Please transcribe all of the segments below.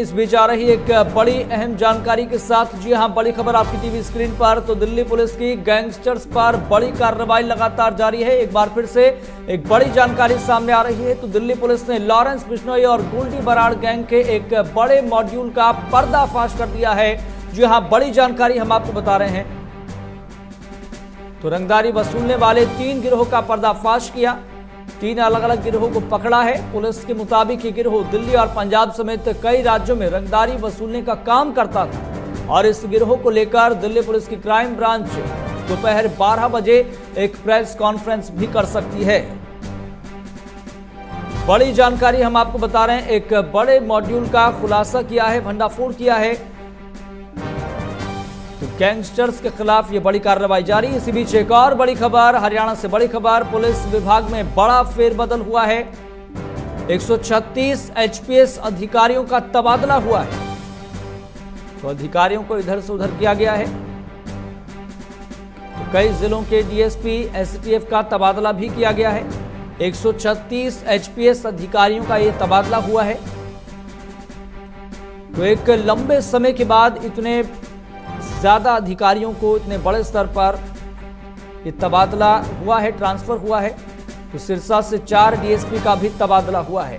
इस बीच आ रही एक बड़ी अहम जानकारी के साथ, जी हां, बड़ी खबर आपकी टीवी स्क्रीन पर। तो दिल्ली पुलिस की गैंगस्टर्स पर बड़ी कार्रवाई लगातार जारी है। एक बार फिर से एक बड़ी जानकारी सामने आ रही है। तो दिल्ली पुलिस ने लॉरेंस बिश्नोई और गोल्डी बराड़ गैंग के एक बड़े मॉड्यूल का पर्दाफाश कर दिया है। जी हां, बड़ी जानकारी हम आपको बता रहे हैं। तो रंगदारी वसूलने वाले 3 गिरोह का पर्दाफाश किया। 3 अलग अलग गिरोहों को पकड़ा है। पुलिस के मुताबिक ये गिरोह दिल्ली और पंजाब समेत कई राज्यों में रंगदारी वसूलने का काम करता था और इस गिरोह को लेकर दिल्ली पुलिस की क्राइम ब्रांच दोपहर 12 बजे एक प्रेस कॉन्फ्रेंस भी कर सकती है। बड़ी जानकारी हम आपको बता रहे हैं। एक बड़े मॉड्यूल का खुलासा किया है, भंडाफोड़ किया है। तो गैंगस्टर्स के खिलाफ ये बड़ी कार्रवाई जारी। इसी बीच एक और बड़ी खबर, हरियाणा से बड़ी खबर। पुलिस विभाग में बड़ा फेरबदल हुआ है। 136 एचपीएस अधिकारियों का तबादला हुआ है। तो अधिकारियों को इधर से उधर किया गया है। तो कई जिलों के डीएसपी, एसटीएफ का तबादला भी किया गया है। 136 एचपीएस अधिकारियों का यह तबादला हुआ है। तो एक लंबे समय के बाद इतने ज्यादा अधिकारियों को इतने बड़े स्तर पर ये तबादला हुआ है, ट्रांसफर हुआ है। तो सिरसा से 4 डीएसपी का भी तबादला हुआ है।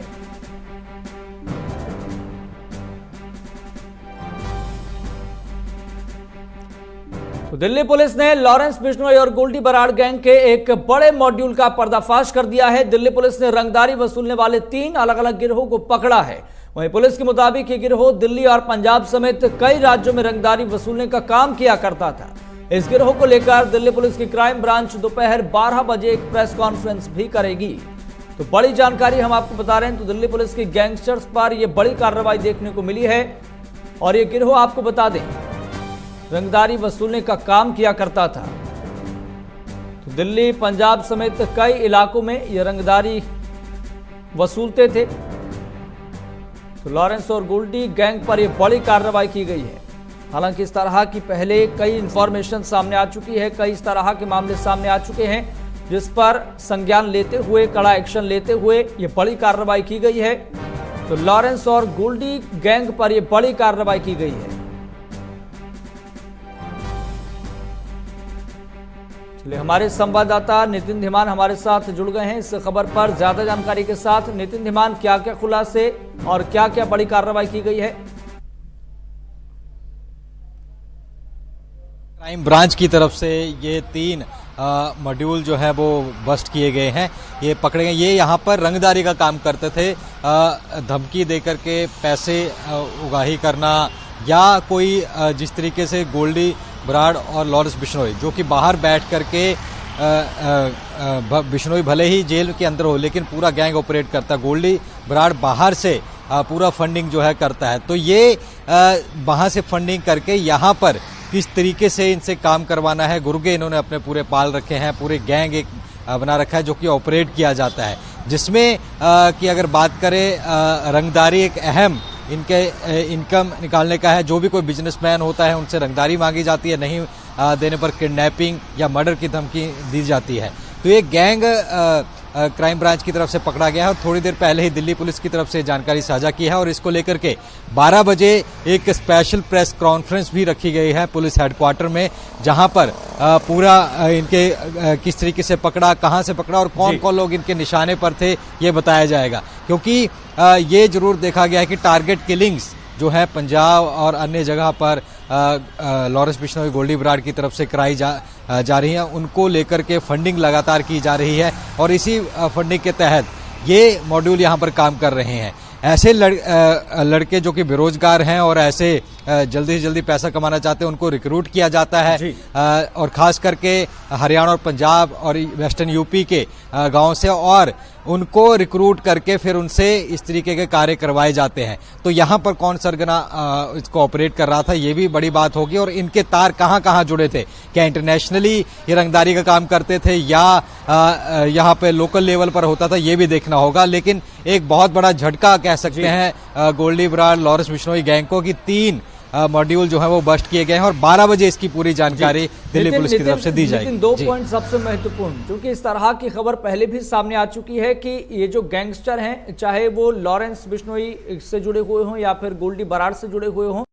तो दिल्ली पुलिस ने लॉरेंस बिश्नोई और गोल्डी बराड़ गैंग के एक बड़े मॉड्यूल का पर्दाफाश कर दिया है। दिल्ली पुलिस ने रंगदारी वसूलने वाले 3 अलग अलग गिरोहों को पकड़ा है। वहीं पुलिस के मुताबिक ये गिरोह दिल्ली और पंजाब समेत कई राज्यों में रंगदारी वसूलने का काम किया करता था। इस गिरोह को लेकर दिल्ली पुलिस की क्राइम ब्रांच दोपहर 12 बजे एक प्रेस कॉन्फ्रेंस भी करेगी। तो बड़ी जानकारी हम आपको बता रहे हैं। तो दिल्ली पुलिस की गैंगस्टर्स पर यह बड़ी कार्रवाई देखने को मिली है और ये गिरोह, आपको बता दें, रंगदारी वसूलने का काम किया करता था। तो दिल्ली, पंजाब समेत कई इलाकों में ये रंगदारी वसूलते थे। तो लॉरेंस और गोल्डी गैंग पर यह बड़ी कार्रवाई की गई है। हालांकि इस तरह की पहले कई इंफॉर्मेशन सामने आ चुकी है, कई इस तरह के मामले सामने आ चुके हैं जिस पर संज्ञान लेते हुए, कड़ा एक्शन लेते हुए ये बड़ी कार्रवाई की गई है। तो लॉरेंस और गोल्डी गैंग पर यह बड़ी कार्रवाई की गई है। चलिए, हमारे संवाददाता नितिन धीमान हमारे साथ जुड़ गए हैं इस खबर पर ज्यादा जानकारी के साथ। नितिन धीमान, क्या क्या खुलासे और क्या क्या बड़ी कार्रवाई की गई है? क्राइम ब्रांच की तरफ से ये 3 मॉड्यूल जो है वो बस्ट किए गए हैं, ये पकड़े गए। ये यहाँ पर रंगदारी का काम करते थे, धमकी देकर के पैसे उगाही करना या कोई जिस तरीके से गोल्डी बराड़ और लॉरेंस बिश्नोई, जो कि बाहर बैठ करके बिश्नोई भले ही जेल के अंदर हो लेकिन पूरा गैंग ऑपरेट करता है, गोल्डी बराड़ बाहर से पूरा फंडिंग जो है करता है। तो ये वहाँ से फंडिंग करके यहाँ पर किस तरीके से इनसे काम करवाना है, गुर्गे इन्होंने अपने पूरे पाल रखे हैं, पूरे गैंग एक बना रखा है जो कि ऑपरेट किया जाता है। जिसमें कि अगर बात करें, रंगदारी एक अहम इनके इनकम निकालने का है। जो भी कोई बिजनेसमैन होता है उनसे रंगदारी मांगी जाती है, नहीं देने पर किडनैपिंग या मर्डर की धमकी दी जाती है। तो ये गैंग क्राइम ब्रांच की तरफ से पकड़ा गया है और थोड़ी देर पहले ही दिल्ली पुलिस की तरफ से जानकारी साझा की है और इसको लेकर के 12 बजे एक स्पेशल प्रेस कॉन्फ्रेंस भी रखी गई है पुलिस हेडक्वार्टर में, जहां पर पूरा इनके किस तरीके से पकड़ा, कहां से पकड़ा और कौन कौन लोग इनके निशाने पर थे ये बताया जाएगा। क्योंकि ये जरूर देखा गया है कि टारगेट किलिंग्स जो है पंजाब और अन्य जगह पर लॉरेंस बिश्नोई, गोल्डी बराड़ की तरफ से कराई जा रही है, उनको लेकर के फंडिंग लगातार की जा रही है और इसी फंडिंग के तहत ये मॉड्यूल यहाँ पर काम कर रहे हैं। ऐसे लड़के जो कि बेरोजगार हैं और ऐसे जल्दी से जल्दी पैसा कमाना चाहते हैं, उनको रिक्रूट किया जाता है और खास करके हरियाणा और पंजाब और वेस्टर्न यूपी के गांव से, और उनको रिक्रूट करके फिर उनसे इस तरीके के कार्य करवाए जाते हैं। तो यहाँ पर कौन सरगना इसको ऑपरेट कर रहा था, ये भी बड़ी बात होगी। और इनके तार कहाँ कहाँ जुड़े थे, क्या इंटरनेशनली ये रंगदारी का काम करते थे या यहाँ पे लोकल लेवल पर होता था, ये भी देखना होगा। लेकिन एक बहुत बड़ा झटका कह सकते हैं गोल्डी बराड़, लॉरेंस बिश्नोई गैंग को कि 3 मॉड्यूल जो है वो बस्ट किए गए हैं और 12 बजे इसकी पूरी जानकारी दिल्ली पुलिस की तरफ से दी जाएगी। लेकिन दो पॉइंट सबसे महत्वपूर्ण, क्योंकि इस तरह की खबर पहले भी सामने आ चुकी है कि ये जो गैंगस्टर हैं, चाहे वो लॉरेंस बिश्नोई से जुड़े हुए हों या फिर गोल्डी बराड़ से जुड़े हुए हों,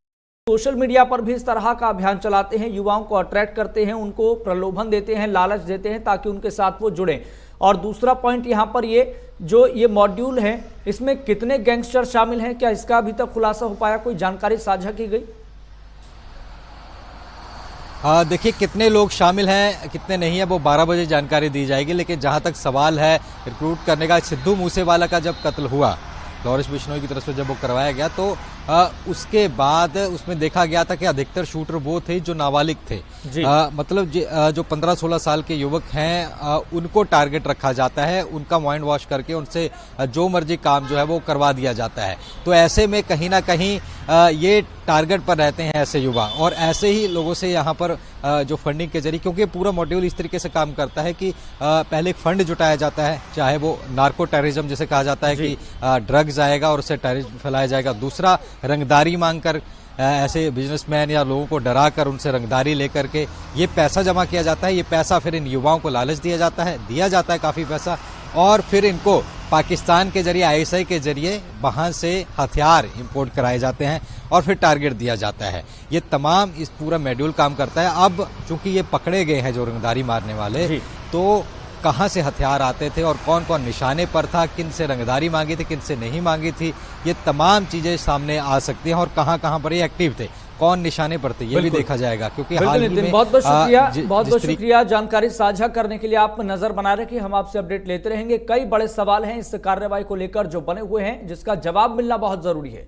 सोशल मीडिया पर भी इस तरह का अभियान चलाते हैं, युवाओं को अट्रैक्ट करते हैं, उनको प्रलोभन देते हैं, लालच देते हैं ताकि उनके साथ वो जुड़ें। और दूसरा पॉइंट यहाँ पर ये मॉड्यूल है, इसमें कितने गैंगस्टर शामिल हैं, क्या इसका अभी तक खुलासा हो पाया? कोई जानकारी साझा की गई? देखिए कितने लोग शामिल हैं कितने नहीं है वो 12 बजे जानकारी दी जाएगी, लेकिन जहां तक सवाल है रिक्रूट करने का, सिद्धू मूसेवाला का जब कत्ल हुआ लॉरेंस बिश्नोई की तरफ से जब वो करवाया गया तो उसके बाद उसमें देखा गया था कि अधिकतर शूटर वो थे जो नाबालिग थे। मतलब जो 15-16 साल के युवक हैं उनको टारगेट रखा जाता है, उनका माइंड वॉश करके उनसे जो मर्जी काम जो है वो करवा दिया जाता है। तो ऐसे में कहीं ना कहीं ये टारगेट पर रहते हैं ऐसे युवा, और ऐसे ही लोगों से यहाँ पर जो फंडिंग के जरिए, क्योंकि पूरा मॉड्यूल इस तरीके से काम करता है कि पहले एक फंड जुटाया जाता है, चाहे वो नार्को टेररिज्म जिसे कहा जाता है कि ड्रग्स आएगा और उससे टेररिज्म फैलाया जाएगा। दूसरा रंगदारी मांगकर ऐसे बिजनेसमैन या लोगों को डरा कर उनसे रंगदारी लेकर के ये पैसा जमा किया जाता है। ये पैसा फिर इन युवाओं को लालच दिया जाता है काफ़ी पैसा, और फिर इनको पाकिस्तान के जरिए आईएसआई के जरिए वहाँ से हथियार इंपोर्ट कराए जाते हैं और फिर टारगेट दिया जाता है। ये तमाम इस पूरा मॉड्यूल काम करता है। अब चूंकि ये पकड़े गए हैं जो रंगदारी मारने वाले, तो कहाँ से हथियार आते थे और कौन कौन निशाने पर था, किन से रंगदारी मांगी थी, किन से नहीं मांगी थी, ये तमाम चीजें सामने आ सकती हैं। और कहाँ कहाँ पर ये एक्टिव थे, कौन निशाने पर थे, ये भी देखा जाएगा। क्योंकि हाल ही में बहुत बहुत शुक्रिया जानकारी साझा करने के लिए। आप नजर बनाए रखिए, हम आपसे अपडेट लेते रहेंगे। कई बड़े सवाल हैं इस कार्रवाई को लेकर जो बने हुए हैं, जिसका जवाब मिलना बहुत जरूरी है।